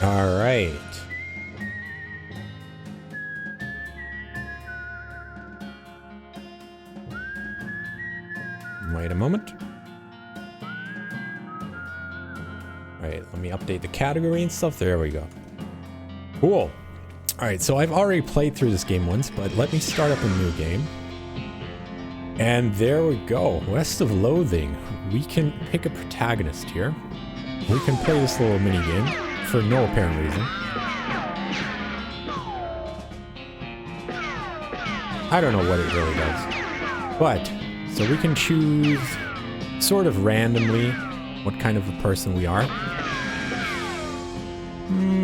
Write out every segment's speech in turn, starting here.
All right. Wait a moment. All right, let me update the category and stuff. There we go. Cool. All right, so I've already played through this game once, but let me start up a new game. And there we go. West of Loathing. We can pick a protagonist here. We can play this little mini game for no apparent reason. I don't know what it really does. But, so we can choose sort of randomly what kind of a person we are.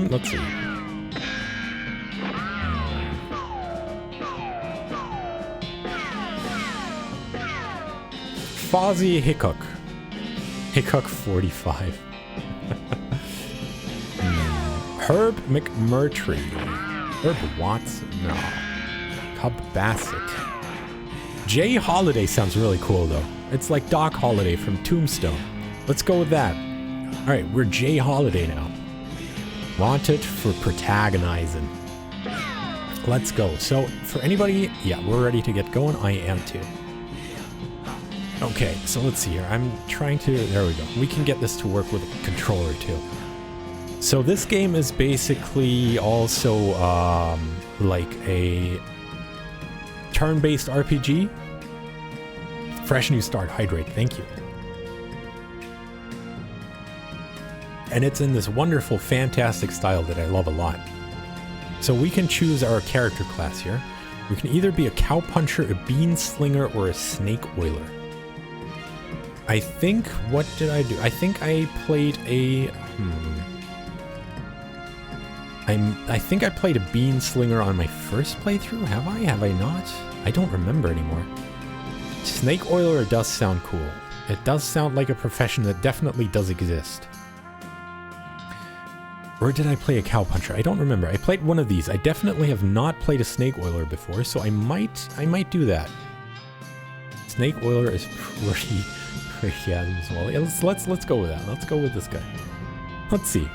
Let's see. Fozzie Hickok. Hickok 45. Herb McMurtry. Herb Watson. No. Cub Bassett. Jay Holiday sounds really cool though. It's like Doc Holliday from Tombstone. Let's go with that. Alright, we're Jay Holiday now. Wanted for protagonizing. Let's go. So, for anybody, yeah, we're ready to get going. I am too. Okay, so let's see here. I'm trying to... There we go. We can get this to work with a controller too. So this game is basically also like a turn-based RPG. Fresh new start. Hydrate. Thank you. And it's in this wonderful, fantastic style that I love a lot. So we can choose our character class here. We can either be a cowpuncher, a bean slinger, or a snake oiler. I think, what did I do? I think I played a, I think I played a bean slinger on my first playthrough. Have I? Have I not? I don't remember anymore. Snake oiler does sound cool. It does sound like a profession that definitely does exist. Or did I play a cowpuncher? I don't remember. I played one of these. I definitely have not played a snake oiler before, so I might do that. Snake oiler is pretty as well. Let's go with that. Let's go with this guy. Let's see.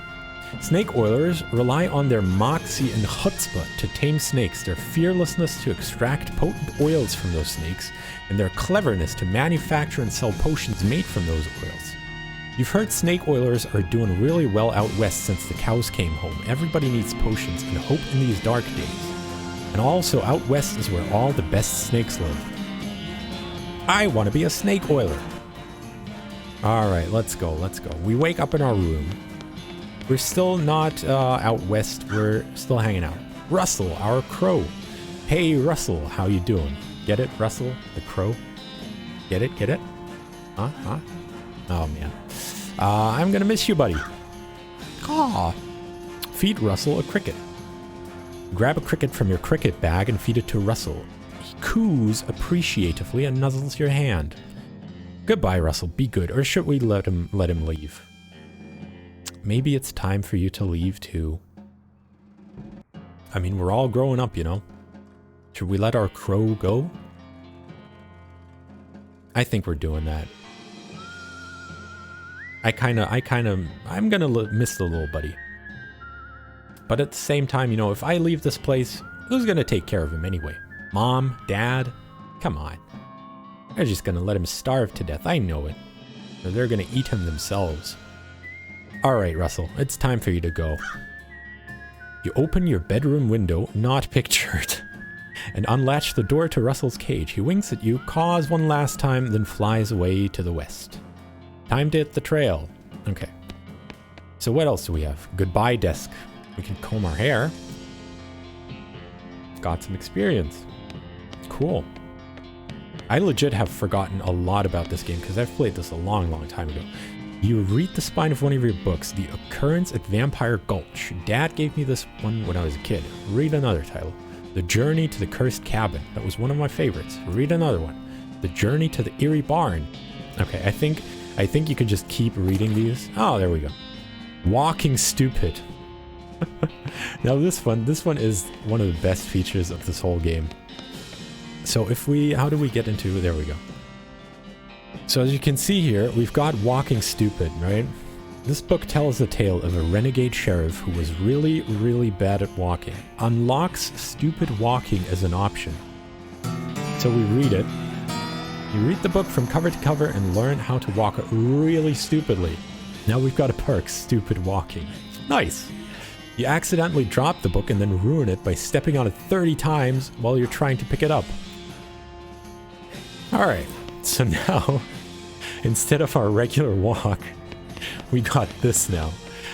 Snake oilers rely on their moxie and chutzpah to tame snakes, their fearlessness to extract potent oils from those snakes, and their cleverness to manufacture and sell potions made from those oils. You've heard snake oilers are doing really well out west since the cows came home. Everybody needs potions and hope in these dark days. And also out west is where all the best snakes live. I want to be a snake oiler. Alright, let's go. We wake up in our room. We're still not out west. We're still hanging out. Russell, our crow. Hey, Russell, how you doing? Get it, Russell? The crow? Get it? Huh? Oh, man. I'm gonna miss you, buddy. Aw. Feed Russell a cricket. Grab a cricket from your cricket bag and feed it to Russell. He coos appreciatively and nuzzles your hand. Goodbye, Russell. Be good. Or should we let him leave? Maybe it's time for you to leave too. I mean, we're all growing up, you know. Should we let our crow go? I think we're doing that. I'm gonna miss the little buddy. But at the same time, you know, if I leave this place, who's gonna take care of him anyway? Mom? Dad? Come on. They're just gonna let him starve to death, I know it. Or they're gonna eat him themselves. Alright, Russell, it's time for you to go. You open your bedroom window, not pictured, and unlatch the door to Russell's cage. He winks at you, caws one last time, then flies away to the west. Time to hit the trail. Okay. So what else do we have? Goodbye desk. We can comb our hair. Got some experience. Cool. I legit have forgotten a lot about this game because I've played this a long time ago. You read the spine of one of your books, The Occurrence at Vampire Gulch. Dad gave me this one when I was a kid. Read another title. The Journey to the Cursed Cabin. That was one of my favorites. Read another one. The Journey to the Eerie Barn. Okay, I think you could just keep reading these. Oh, there we go. Walking Stupid. Now this one is one of the best features of this whole game. So how do we get into, there we go. So as you can see here, we've got Walking Stupid, right? This book tells the tale of a renegade sheriff who was really, really bad at walking. Unlocks stupid walking as an option. So we read it. You read the book from cover to cover and learn how to walk really stupidly. Now we've got a perk, stupid walking. Nice! You accidentally drop the book and then ruin it by stepping on it 30 times while you're trying to pick it up. Alright, so now, instead of our regular walk, we got this now.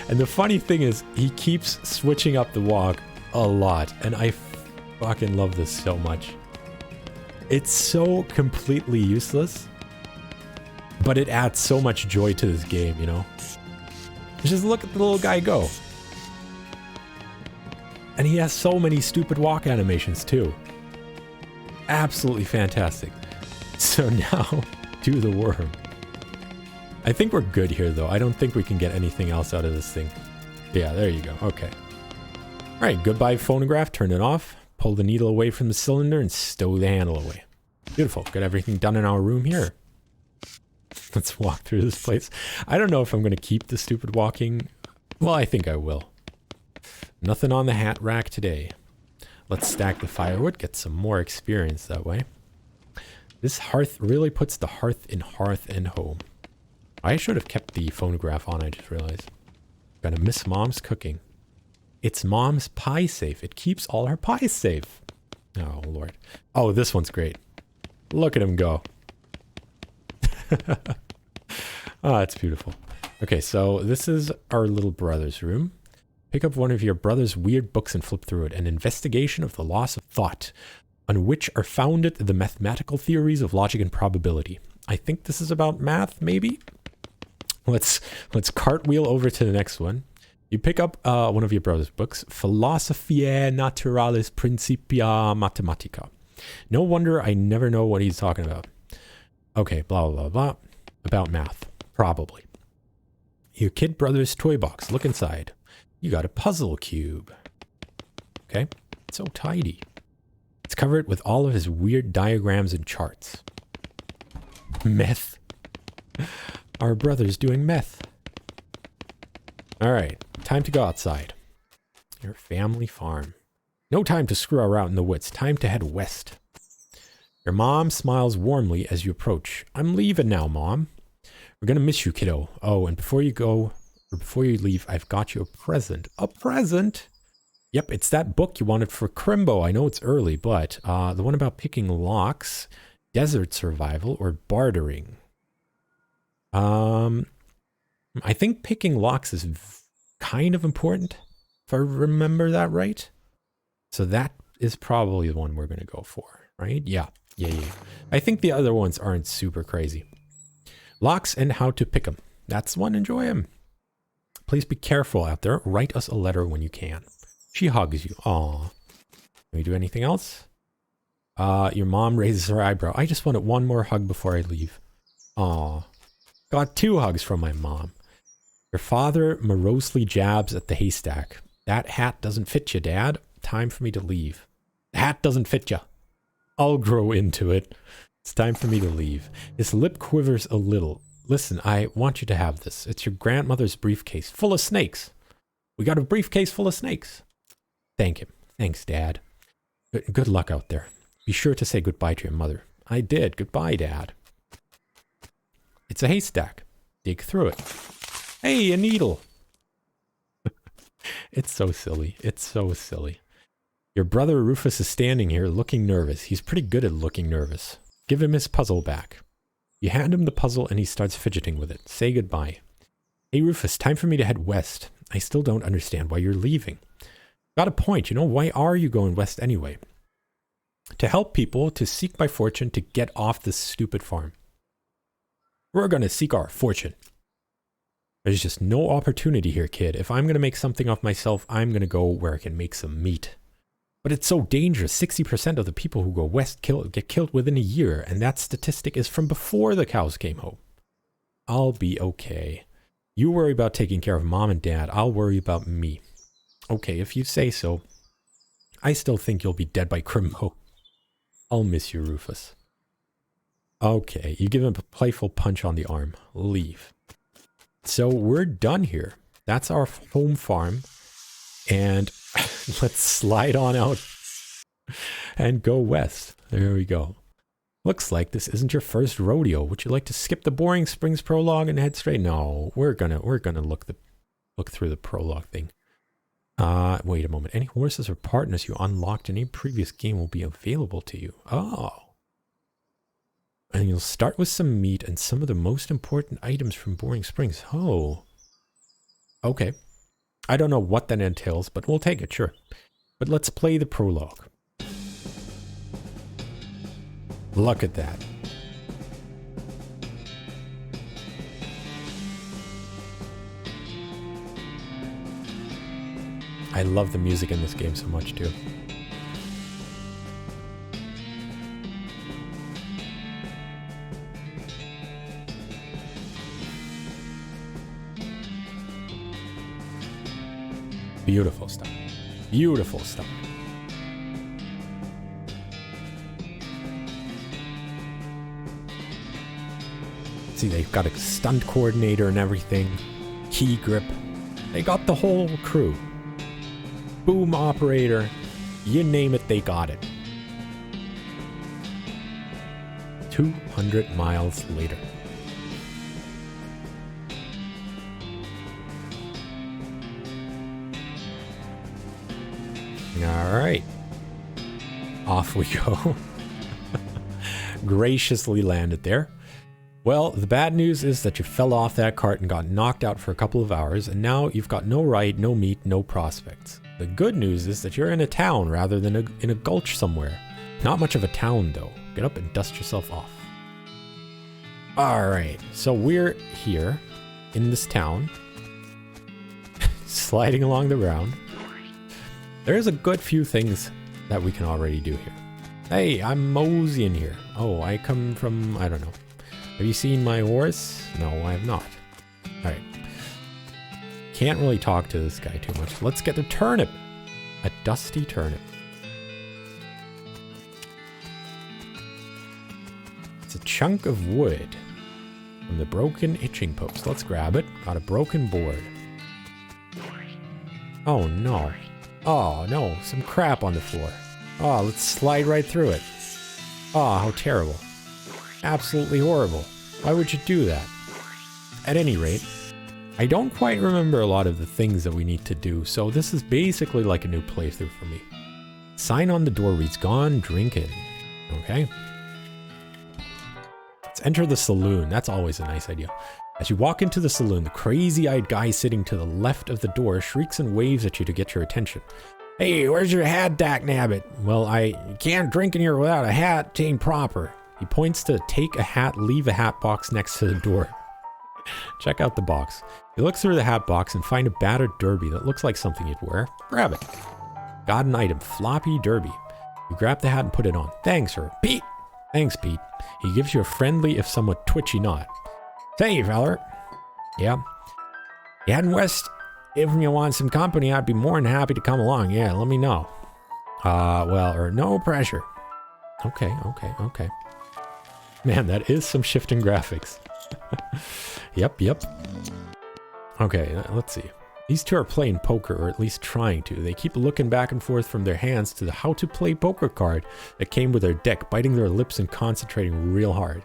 And the funny thing is, he keeps switching up the walk a lot, and I fucking love this so much. It's so completely useless, but it adds so much joy to this game, you know? Just look at the little guy go. And he has so many stupid walk animations too. Absolutely fantastic. So now, do the worm. I think we're good here though. I don't think we can get anything else out of this thing. Yeah, there you go. Okay. Alright, goodbye phonograph. Turn it off. Pull the needle away from the cylinder and stow the handle away. Beautiful. Got everything done in our room here. Let's walk through this place. I don't know if I'm going to keep the stupid walking. Well, I think I will. Nothing on the hat rack today. Let's stack the firewood. Get some more experience that way. This hearth really puts the hearth in hearth and home. I should have kept the phonograph on, I just realized. Gonna miss Mom's cooking. It's Mom's pie safe. It keeps all her pies safe. Oh, Lord. Oh, this one's great. Look at him go. Oh, it's beautiful. Okay, so this is our little brother's room. Pick up one of your brother's weird books and flip through it. An investigation of the loss of thought, on which are founded the mathematical theories of logic and probability. I think this is about math, maybe? Let's cartwheel over to the next one. You pick up one of your brother's books, Philosophiae Naturalis Principia Mathematica. No wonder I never know what he's talking about. Okay, blah, blah, blah, blah. About math. Probably. Your kid brother's toy box. Look inside. You got a puzzle cube. Okay, so tidy. It's covered with all of his weird diagrams and charts. Meth. Our brother's doing meth. Alright, time to go outside. Your family farm. No time to screw around in the woods. Time to head west. Your mom smiles warmly as you approach. I'm leaving now, Mom. We're gonna miss you, kiddo. Oh, and before you go, or before you leave, I've got you a present. A present? Yep, it's that book you wanted for Crimbo. I know it's early, but the one about picking locks, desert survival, or bartering. I think picking locks is kind of important, if I remember that right. So that is probably the one we're going to go for, right? Yeah. I think the other ones aren't super crazy. Locks and how to pick them. That's one. Enjoy them. Please be careful out there. Write us a letter when you can. She hugs you. Aw. Can we do anything else? Your mom raises her eyebrow. I just wanted one more hug before I leave. Aw. Got 2 hugs from my mom. Your father morosely jabs at the haystack. That hat doesn't fit you, Dad. Time for me to leave. The hat doesn't fit you. I'll grow into it. It's time for me to leave. His lip quivers a little. Listen, I want you to have this. It's your grandmother's briefcase full of snakes. We got a briefcase full of snakes. Thank him. Thanks, Dad. Good luck out there. Be sure to say goodbye to your mother. I did. Goodbye, Dad. It's a haystack. Dig through it. Hey, a needle. It's so silly. It's so silly. Your brother Rufus is standing here looking nervous. He's pretty good at looking nervous. Give him his puzzle back. You hand him the puzzle and he starts fidgeting with it. Say goodbye. Hey, Rufus, time for me to head west. I still don't understand why you're leaving. Got a point. You know, why are you going west anyway? To help people, to seek my fortune, to get off this stupid farm. We're going to seek our fortune. There's just no opportunity here, kid. If I'm going to make something of myself, I'm going to go where I can make some meat. But it's so dangerous. 60% of the people who go west get killed within a year, and that statistic is from before the cows came home. I'll be okay. You worry about taking care of Mom and Dad. I'll worry about me. Okay, if you say so. I still think you'll be dead by Crimbo. I'll miss you, Rufus. Okay, you give him a playful punch on the arm. Leave. So we're done here. That's our home farm. And let's slide on out and go west. There we go. Looks like this isn't your first rodeo. Would you like to skip the boring Springs prologue and head straight? No, we're gonna look through the prologue thing. Wait a moment. Any horses or partners you unlocked in any previous game will be available to you. Oh. And you'll start with some meat and some of the most important items from Boring Springs. Oh. Okay. I don't know what that entails, but we'll take it, sure. But let's play the prologue. Look at that. I love the music in this game so much, too. Beautiful stuff. Beautiful stuff. See, they've got a stunt coordinator and everything. Key grip. They got the whole crew. Boom operator. You name it, they got it. 200 miles later. All right. Off we go. Graciously landed there. Well, the bad news is that you fell off that cart and got knocked out for a couple of hours, and now you've got no ride, no meat, no prospects. The good news is that you're in a town rather than in a gulch somewhere. Not much of a town, though. Get up and dust yourself off. All right, so we're here in this town, sliding along the ground. There's a good few things that we can already do here. Hey, I'm moseying here. Oh, I come from, I don't know. Have you seen my horse? No, I have not. All right. Can't really talk to this guy too much. Let's get the turnip. A dusty turnip. It's a chunk of wood from the broken hitching post. Let's grab it. Got a broken board. Oh, no. Oh, no. Some crap on the floor. Oh, let's slide right through it. Oh, how terrible. Absolutely horrible. Why would you do that? At any rate, I don't quite remember a lot of the things that we need to do, so this is basically like a new playthrough for me. Sign on the door reads, "Gone drinking." Okay. Let's enter the saloon. That's always a nice idea. As you walk into the saloon, the crazy-eyed guy sitting to the left of the door shrieks and waves at you to get your attention. "Hey, where's your hat, Nabbit?" "Well, I can't drink in here without a hat, 'tain't proper." He points to take a hat, leave a hat box next to the door. Check out the box. You look through the hat box and find a battered derby that looks like something you'd wear. Grab it. Got an item, floppy derby. You grab the hat and put it on. "Thanks, sir." "Pete." "Thanks, Pete." He gives you a friendly, if somewhat twitchy nod. "Say, feller." "Yeah." "You heading west? If you want some company, I'd be more than happy to come along. Yeah, let me know." No pressure." Okay. Man, that is some shifting graphics. Yep. Okay, let's see. These two are playing poker, or at least trying to. They keep looking back and forth from their hands to the how to play poker card that came with their deck, biting their lips and concentrating real hard.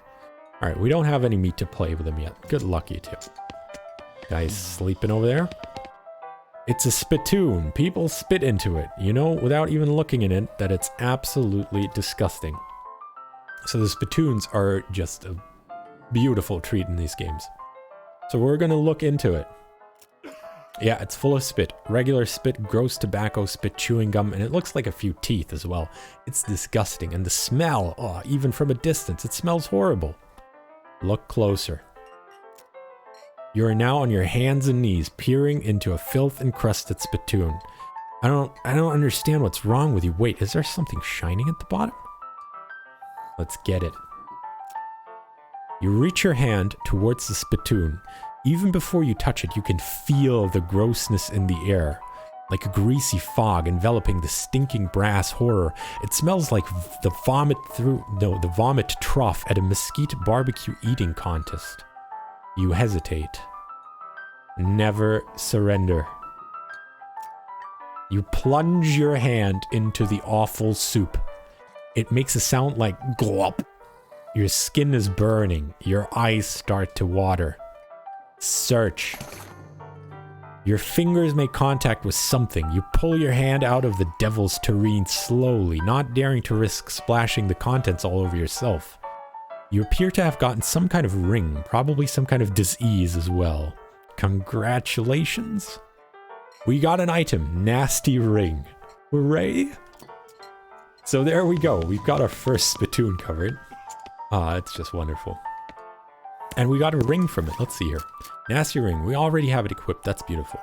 All right, we don't have any meat to play with them yet. Good luck, you two. Guys sleeping over there? It's a spittoon. People spit into it. You know, without even looking at it, that it's absolutely disgusting. So the spittoons are just a beautiful treat in these games. So we're going to look into it. Yeah, it's full of spit. Regular spit, gross tobacco spit, chewing gum, and it looks like a few teeth as well. It's disgusting. And the smell, oh, even from a distance, it smells horrible. Look closer. You are now on your hands and knees, peering into a filth-encrusted spittoon. I don't understand what's wrong with you. Wait, is there something shining at the bottom? Let's get it. You reach your hand towards the spittoon. Even before you touch it, you can feel the grossness in the air, like a greasy fog enveloping the stinking brass horror. It smells like the vomit trough at a mesquite barbecue eating contest. You hesitate. Never surrender. You plunge your hand into the awful soup. It makes a sound like glop. Your skin is burning. Your eyes start to water. Search. Your fingers make contact with something. You pull your hand out of the devil's tureen slowly, not daring to risk splashing the contents all over yourself. You appear to have gotten some kind of ring, probably some kind of disease as well. Congratulations. We got an item, nasty ring. Hooray. So there we go. We've got our first spittoon covered. It's just wonderful. And we got a ring from it. Let's see here. Nasty ring. We already have it equipped. That's beautiful.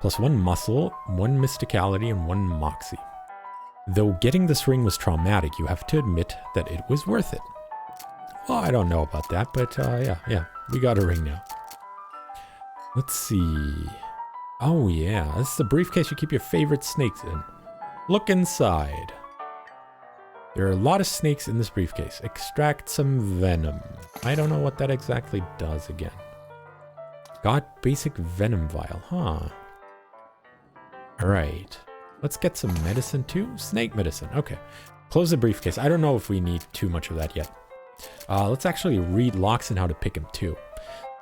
Plus 1 muscle, 1 mysticality, and 1 moxie. Though getting this ring was traumatic, you have to admit that it was worth it. Well, I don't know about that, but yeah. We got a ring now. Let's see. Oh yeah, this is the briefcase you keep your favorite snakes in. Look inside. There are a lot of snakes in this briefcase. Extract some venom. I don't know what that exactly does again. Got basic venom vial, huh? Alright. Let's get some medicine too. Snake medicine, okay. Close the briefcase. I don't know if we need too much of that yet. Let's actually read locks and how to pick them too.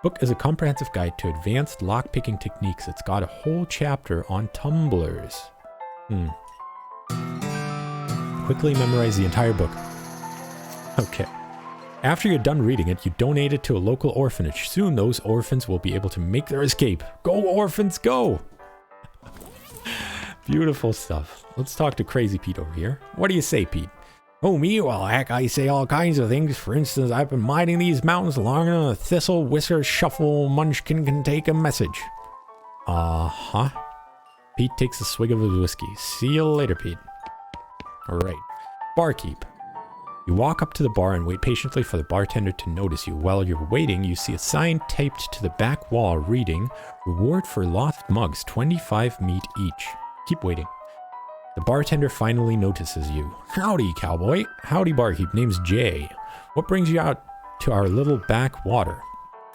Book is a comprehensive guide to advanced lock-picking techniques. It's got a whole chapter on tumblers. Quickly memorize the entire book. Okay. After you're done reading it, you donate it to a local orphanage. Soon those orphans will be able to make their escape. Go orphans, go! Beautiful stuff. Let's talk to Crazy Pete over here. What do you say, Pete? Oh, me? Well, heck, I say all kinds of things. For instance, I've been mining these mountains long enough a thistle, whisker, shuffle, munchkin can take a message. Uh-huh. Pete takes a swig of his whiskey. See you later, Pete. Alright. Barkeep. You walk up to the bar and wait patiently for the bartender to notice you. While you're waiting, you see a sign taped to the back wall reading, Reward for lost mugs, 25 meat each. Keep waiting. The bartender finally notices you. Howdy, cowboy. Howdy, barkeep. Name's Jay. What brings you out to our little backwater?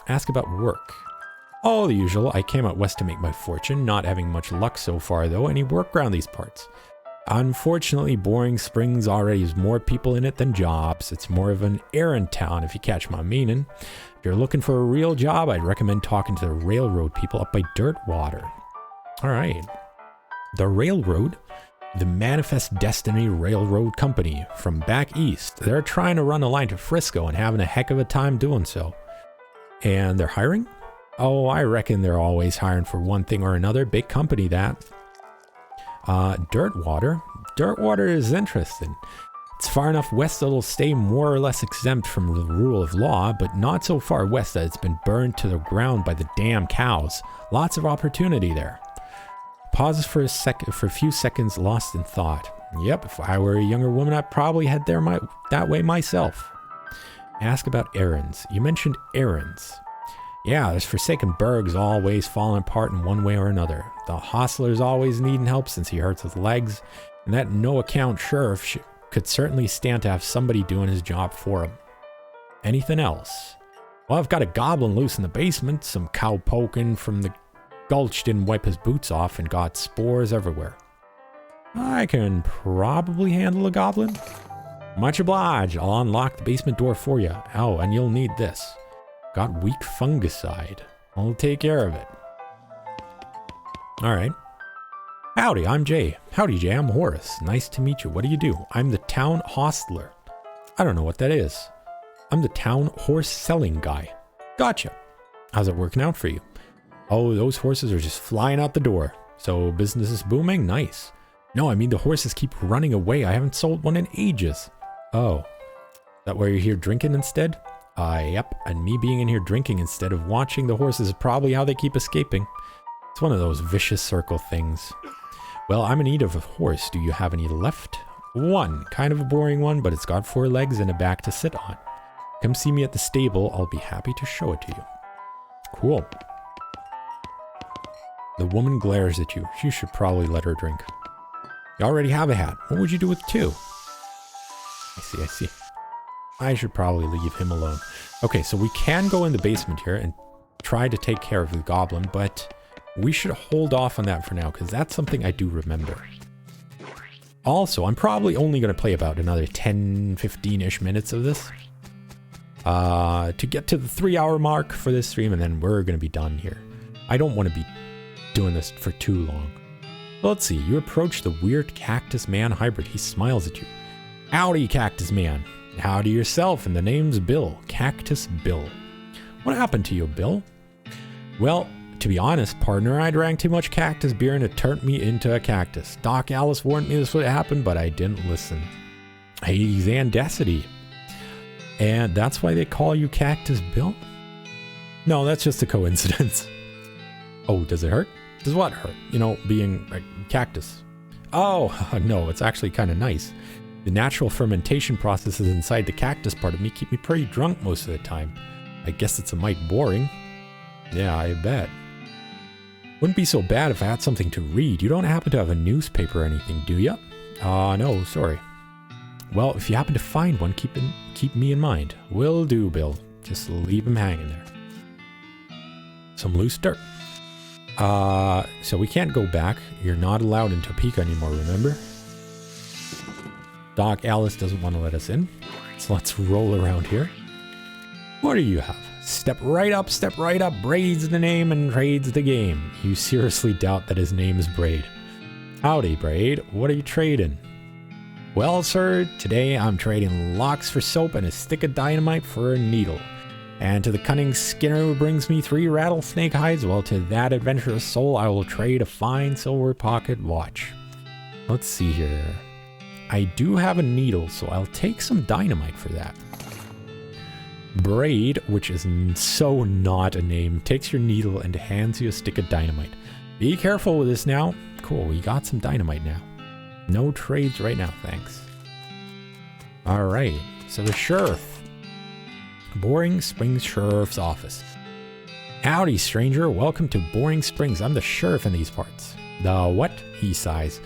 Ask about work. Oh, the usual. I came out west to make my fortune. Not having much luck so far, though. Any work around these parts? Unfortunately, Boring Springs already has more people in it than jobs. It's more of an errand town, if you catch my meaning. If you're looking for a real job, I'd recommend talking to the railroad people up by Dirtwater. All right. The railroad? The Manifest Destiny Railroad Company from back east. They're trying to run a line to Frisco and having a heck of a time doing so. And they're hiring? Oh, I reckon they're always hiring for one thing or another. Big company, that. Dirtwater? Dirtwater is interesting. It's far enough west that it'll stay more or less exempt from the rule of law, but not so far west that it's been burned to the ground by the damn cows. Lots of opportunity there. Pauses for a few seconds, lost in thought. Yep, if I were a younger woman, I'd probably head there that way myself. Ask about errands. You mentioned errands. Yeah, there's forsaken burgs always falling apart in one way or another. The hostler's always needing help since he hurts his legs, and that no-account sheriff could certainly stand to have somebody doing his job for him. Anything else? Well, I've got a goblin loose in the basement, some cow poking from the Gulch didn't wipe his boots off and got spores everywhere. I can probably handle a goblin. Much obliged. I'll unlock the basement door for you. Oh, and you'll need this. Got weak fungicide. I'll take care of it. Alright. Howdy, I'm Jay. Howdy, Jay, I'm Horace. Nice to meet you. What do you do? I'm the town hostler. I don't know what that is. I'm the town horse selling guy. Gotcha. How's it working out for you? Oh, those horses are just flying out the door. So business is booming? Nice. No, I mean the horses keep running away. I haven't sold one in ages. Oh. Is that why you're here drinking instead? Yep. And me being in here drinking instead of watching the horses is probably how they keep escaping. It's one of those vicious circle things. Well, I'm in need of a horse. Do you have any left? One. Kind of a boring one, but it's got 4 legs and a back to sit on. Come see me at the stable. I'll be happy to show it to you. Cool. The woman glares at you. You should probably let her drink. You already have a hat. What would you do with 2? I see. I should probably leave him alone. Okay, so we can go in the basement here and try to take care of the goblin, but we should hold off on that for now, because that's something I do remember. Also, I'm probably only going to play about another 10, 15-ish minutes of this. To get to the 3-hour mark for this stream, and then we're going to be done here. I don't want to be doing this for too long. Well, let's see. You approach the weird cactus man hybrid. He smiles at you. Howdy, cactus man. Howdy yourself, and the name's Bill. Cactus Bill. What happened to you, Bill? Well, to be honest, partner, I drank too much cactus beer and it turned me into a cactus. Doc Alice warned me this would happen, but I didn't listen. Hey, Xandacity. And that's why they call you Cactus Bill? No, that's just a coincidence. Oh, does it hurt? Does what hurt? You know, being a cactus. Oh, no, it's actually kind of nice. The natural fermentation processes inside the cactus part of me keep me pretty drunk most of the time. I guess it's a mite boring. Yeah, I bet. Wouldn't be so bad if I had something to read. You don't happen to have a newspaper or anything, do ya? No, sorry. Well, if you happen to find one, keep me in mind. Will do, Bill. Just leave him hanging there. Some loose dirt. So we can't go back. You're not allowed in Topeka anymore, remember? Doc Alice doesn't want to let us in. So let's roll around here. What do you have? Step right up, Braid's the name and trade's the game. You seriously doubt that his name is Braid. Howdy, Braid. What are you trading? Well, sir, today I'm trading locks for soap and a stick of dynamite for a needle. And to the cunning Skinner who brings me 3 rattlesnake hides, well, to that adventurous soul I will trade a fine silver pocket watch. Let's see here. I do have a needle, so I'll take some dynamite for that. Braid, which is so not a name, takes your needle and hands you a stick of dynamite. Be careful with this now. Cool, we got some dynamite now. No trades right now, thanks. Alright, so the sheriff. Boring Springs Sheriff's Office. Howdy, stranger. Welcome to Boring Springs. I'm the sheriff in these parts. The what? He sighs.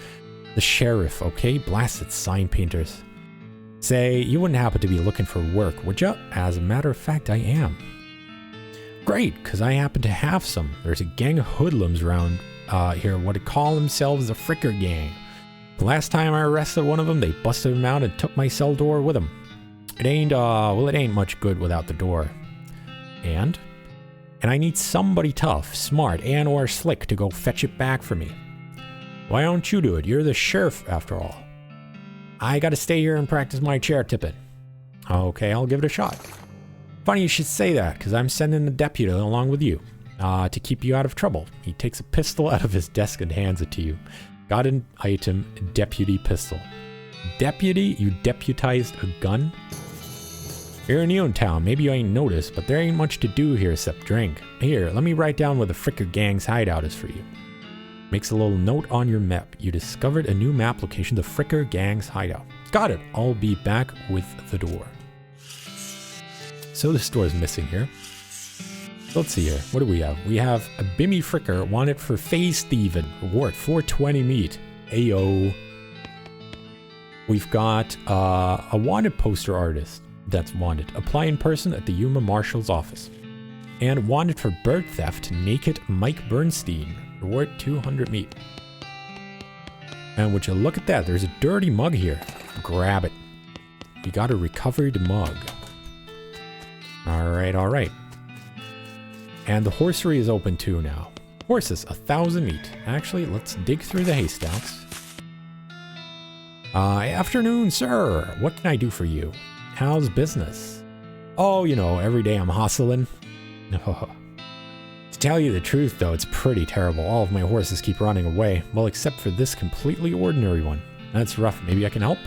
The sheriff, okay? Blasted sign painters. Say, you wouldn't happen to be looking for work, would ya? As a matter of fact, I am. Great, because I happen to have some. There's a gang of hoodlums around here, what call themselves the Fricker Gang. The last time I arrested one of them, they busted him out and took my cell door with them. It ain't, it ain't much good without the door. And I need somebody tough, smart, and or slick to go fetch it back for me. Why don't you do it? You're the sheriff, after all. I gotta stay here and practice my chair tipping. Okay, I'll give it a shot. Funny you should say that, because I'm sending a deputy along with you, to keep you out of trouble. He takes a pistol out of his desk and hands it to you. Got an item, deputy pistol. Deputy? You deputized a gun? You're in Unitown, maybe you ain't noticed, but there ain't much to do here except drink. Here, let me write down where the Fricker Gang's hideout is for you. Makes a little note on your map. You discovered a new map location, the Fricker Gang's hideout. Got it. I'll be back with the door. So this door is missing here. Let's see here. What do we have? We have a Bimmy Fricker wanted for Face Steven. Reward 420 meat. Ayo. We've got a wanted poster artist that's wanted. Apply in person at the Yuma Marshal's office. And wanted for bird theft, naked Mike Bernstein. Reward 200 meat. And would you look at that? There's a dirty mug here. Grab it. We got a recovered mug. Alright, alright. And the horsery is open too now. Horses, 1,000 meat. Actually, let's dig through the haystacks. Afternoon, sir. What can I do for you? How's business? Oh, you know, every day I'm hustling. To tell you the truth, though, it's pretty terrible. All of my horses keep running away. Well, except for this completely ordinary one. That's rough. Maybe I can help?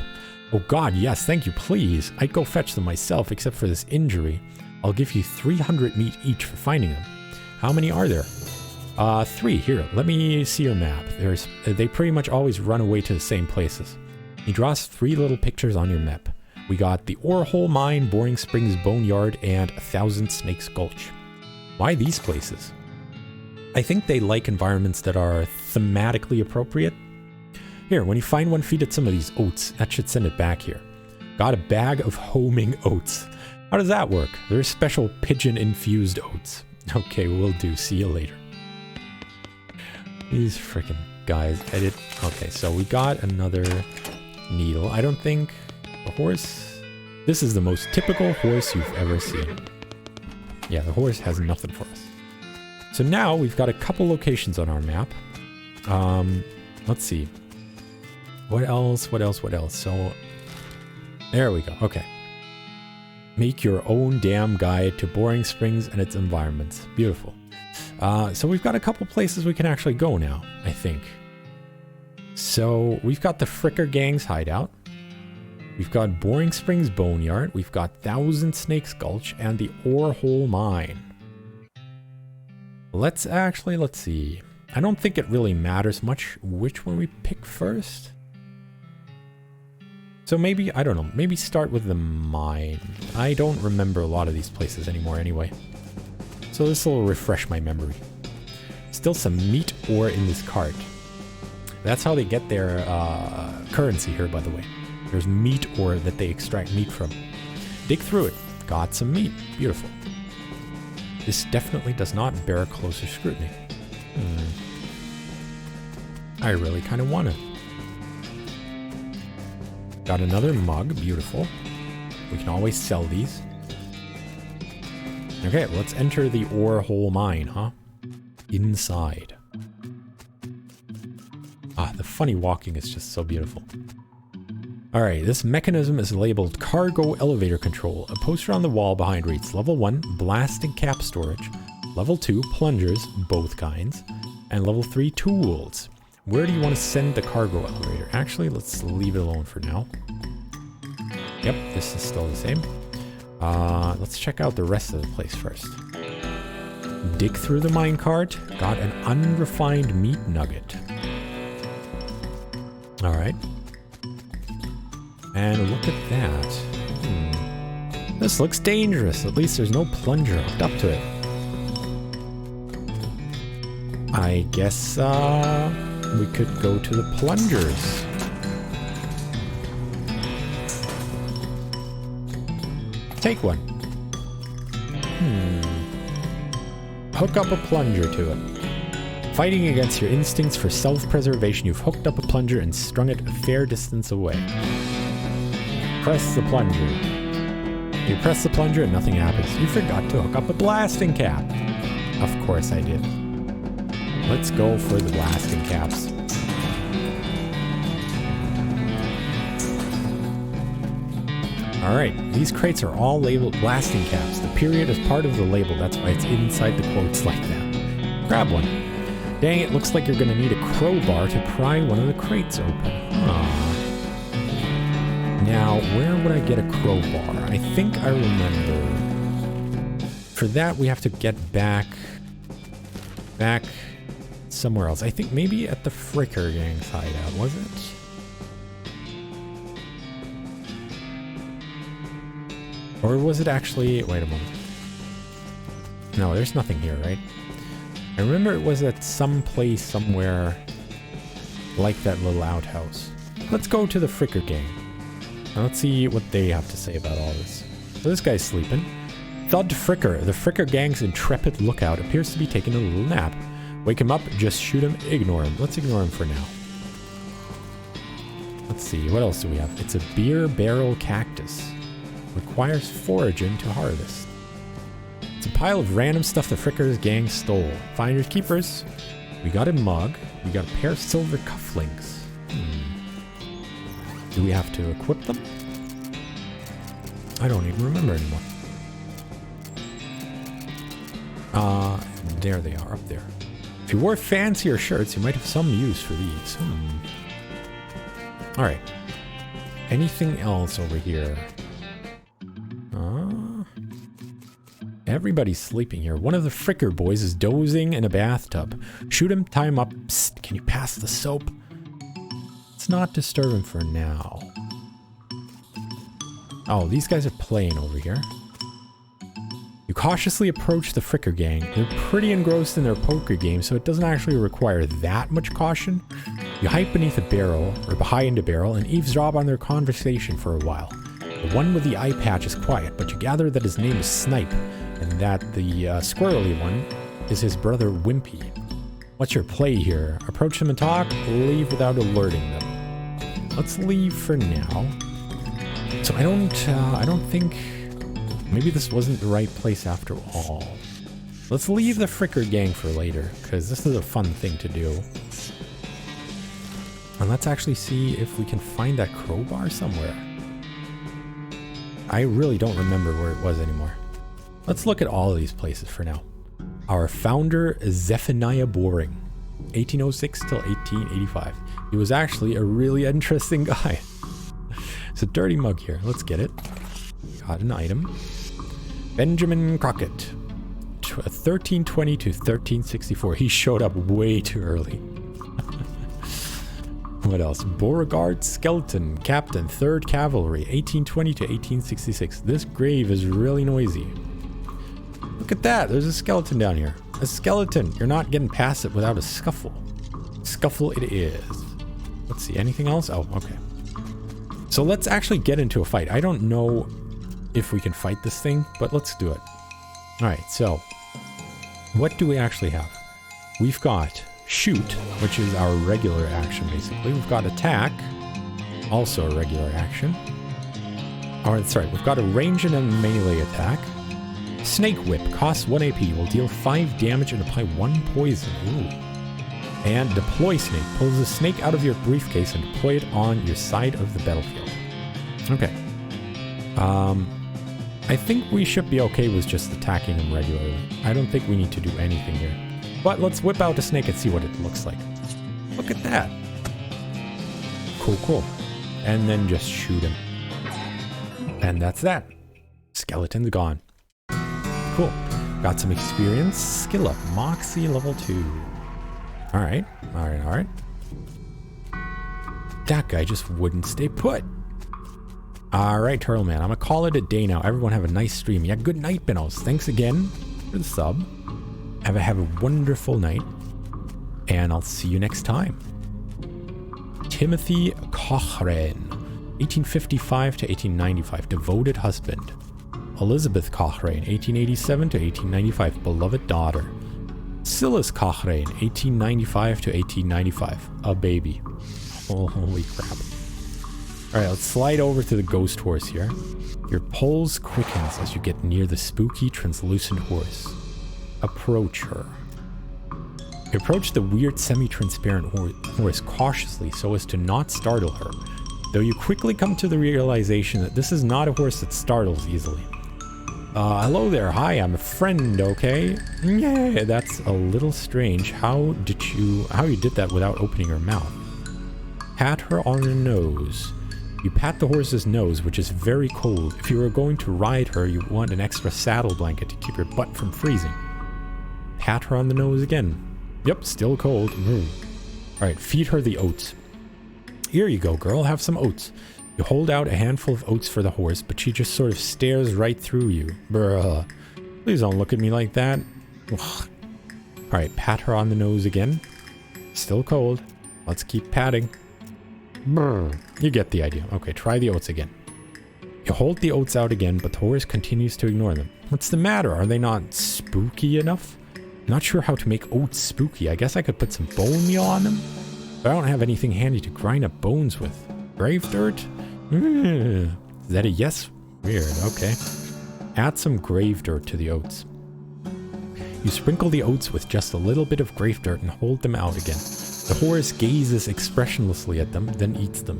Oh god, yes, thank you, please. I'd go fetch them myself, except for this injury. I'll give you 300 meat each for finding them. How many are there? 3. Here, let me see your map. They pretty much always run away to the same places. He draws 3 little pictures on your map. We got the Ore Hole Mine, Boring Springs Boneyard, and 1,000 Snakes Gulch. Why these places? I think they like environments that are thematically appropriate. Here, when you find one, feed it some of these oats. That should send it back here. Got a bag of homing oats. How does that work? They're special pigeon-infused oats. Okay, will do. See you later. These freaking guys edit. Okay, so we got another needle. I don't think a horse. This is the most typical horse you've ever seen. Yeah, the horse has nothing for us. So now we've got a couple locations on our map. Let's see. What else? What else? What else? So there we go. Okay. Make your own damn guide to Boring Springs and its environments. Beautiful. So we've got a couple places we can actually go now, I think. So we've got the Fricker Gang's hideout. We've got Boring Springs Boneyard. We've got Thousand Snakes Gulch and the Ore Hole Mine. Let's see. I don't think it really matters much which one we pick first. So maybe, I don't know, maybe start with the mine. I don't remember a lot of these places anymore anyway. So this will refresh my memory. Still some meat ore in this cart. That's how they get their currency here, by the way. There's meat ore that they extract meat from. Dig through it. Got some meat. Beautiful. This definitely does not bear closer scrutiny. I really kind of want it. Got another mug. Beautiful. We can always sell these. Okay, let's enter the Ore Hole Mine, huh? Inside. Ah, the funny walking is just so beautiful. Alright, this mechanism is labeled Cargo Elevator Control. A poster on the wall behind reads Level 1, Blasting Cap Storage. Level 2, Plungers, both kinds. And Level 3, Tools. Where do you want to send the cargo elevator? Actually, let's leave it alone for now. Yep, this is still the same. Let's check out the rest of the place first. Dig through the minecart. Got an unrefined meat nugget. Alright. And look at that. This looks dangerous. At least there's no plunger hooked up to it. I guess, we could go to the plungers. Take one. Hook up a plunger to it. Fighting against your instincts for self-preservation, you've hooked up a plunger and strung it a fair distance away. Press the plunger. You press the plunger and nothing happens. You forgot to hook up a blasting cap. Of course I did. Let's go for the blasting caps. Alright, these crates are all labeled blasting caps. The period is part of the label, that's why it's inside the quotes like that. Grab one. Dang, it looks like you're gonna need a crowbar to pry one of the crates open. Now, where would I get a crowbar? I think I remember. For that, we have to get back somewhere else. I think maybe at the Fricker Gang's hideout, was it? Or was it actually... Wait a moment. No, there's nothing here, right? I remember it was at some place somewhere like that little outhouse. Let's go to the Fricker Gang. Now let's see what they have to say about all this. So this guy's sleeping. Thud Fricker, the Fricker Gang's intrepid lookout, appears to be taking a little nap. Wake him up, just shoot him, ignore him. Let's ignore him for now. Let's see, what else do we have? It's a beer barrel cactus. Requires foraging to harvest. It's a pile of random stuff the Fricker's gang stole. Finders keepers. We got a mug. We got a pair of silver cufflinks. Do we have to equip them? I don't even remember anymore. There they are, up there. If you wore fancier shirts, you might have some use for these. Alright. Anything else over here? Everybody's sleeping here. One of the Fricker boys is dozing in a bathtub. Shoot him, tie him up. Psst, can you pass the soap? Let's not disturb him for now. Oh, these guys are playing over here. You cautiously approach the Fricker gang. They're pretty engrossed in their poker game, so it doesn't actually require that much caution. You hide beneath a barrel, or behind a barrel, and eavesdrop on their conversation for a while. The one with the eye patch is quiet, but you gather that his name is Snipe. And that the squirrely one is his brother Wimpy. What's your play here? Approach them and talk, leave without alerting them. Let's leave for now. So I don't think, maybe this wasn't the right place after all. Let's leave the Fricker gang for later, because this is a fun thing to do. And let's actually see if we can find that crowbar somewhere. I really don't remember where it was anymore. Let's look at all of these places for now. Our founder, Zephaniah Boring, 1806 till 1885. He was actually a really interesting guy. It's a dirty mug here. Let's get it. Got an item. Benjamin Crockett, 1320 to 1364. He showed up way too early. What else? Beauregard Skeleton, Captain, 3rd Cavalry, 1820 to 1866. This grave is really noisy. Look at that. There's a skeleton down here. A skeleton. You're not getting past it without a scuffle. Scuffle it is. Let's see. Anything else? Oh, okay. So let's actually get into a fight. I don't know if we can fight this thing, but let's do it. All right. So what do we actually have? We've got shoot, which is our regular action, basically. We've got attack, also a regular action. All right, sorry. We've got a range and a melee attack. Snake Whip costs 1 AP, will deal 5 damage and apply 1 poison. Ooh. And Deploy Snake pulls a snake out of your briefcase and deploy it on your side of the battlefield. Okay. I think we should be okay with just attacking him regularly. I don't think we need to do anything here. But let's whip out a snake and see what it looks like. Look at that. Cool, cool. And then just shoot him. And that's that. Skeleton's gone. Cool. Got some experience. Skill up. Moxie level 2. Alright. Alright, alright. That guy just wouldn't stay put. Alright, Turtle Man. I'm gonna call it a day now. Everyone have a nice stream. Yeah, good night, Benos. Thanks again for the sub. Have a wonderful night. And I'll see you next time. Timothy Cochrane. 1855 to 1895. Devoted husband. Elizabeth Cochrane, 1887 to 1895, beloved daughter. Silas Cochrane, 1895 to 1895, a baby. Holy crap. Alright, let's slide over to the ghost horse here. Your pulse quickens as you get near the spooky, translucent horse. Approach her. You approach the weird, semi-transparent horse cautiously so as to not startle her, though you quickly come to the realization that this is not a horse that startles easily. Hello there. Hi, I'm a friend, okay? Yeah, that's a little strange. How you did that without opening her mouth? Pat her on the nose. You pat the horse's nose, which is very cold. If you were going to ride her, you want an extra saddle blanket to keep your butt from freezing. Pat her on the nose again. Yep, still cold. Alright, feed her the oats. Here you go, girl. Have some oats. You hold out a handful of oats for the horse, but she just sort of stares right through you. Bruh. Please don't look at me like that. Alright, pat her on the nose again. Still cold. Let's keep patting. Brr. You get the idea. Okay, try the oats again. You hold the oats out again, but the horse continues to ignore them. What's the matter? Are they not spooky enough? Not sure how to make oats spooky. I guess I could put some bone meal on them, but I don't have anything handy to grind up bones with. Grave dirt? Is that a yes? Weird, okay. Add some grave dirt to the oats. You sprinkle the oats with just a little bit of grave dirt and hold them out again. The horse gazes expressionlessly at them, then eats them.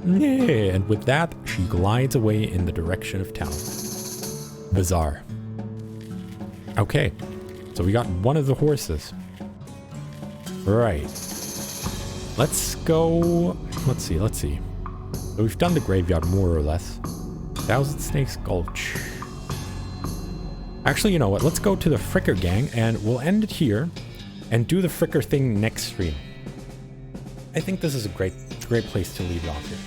And with that, she glides away in the direction of town. Bizarre. Okay, so we got one of the horses. Right. Let's go... Let's see. So we've done the graveyard more or less. Thousand Snakes Gulch. Actually, you know what? Let's go to the Fricker gang and we'll end it here and do the Fricker thing next stream. I think this is a great place to leave it off here.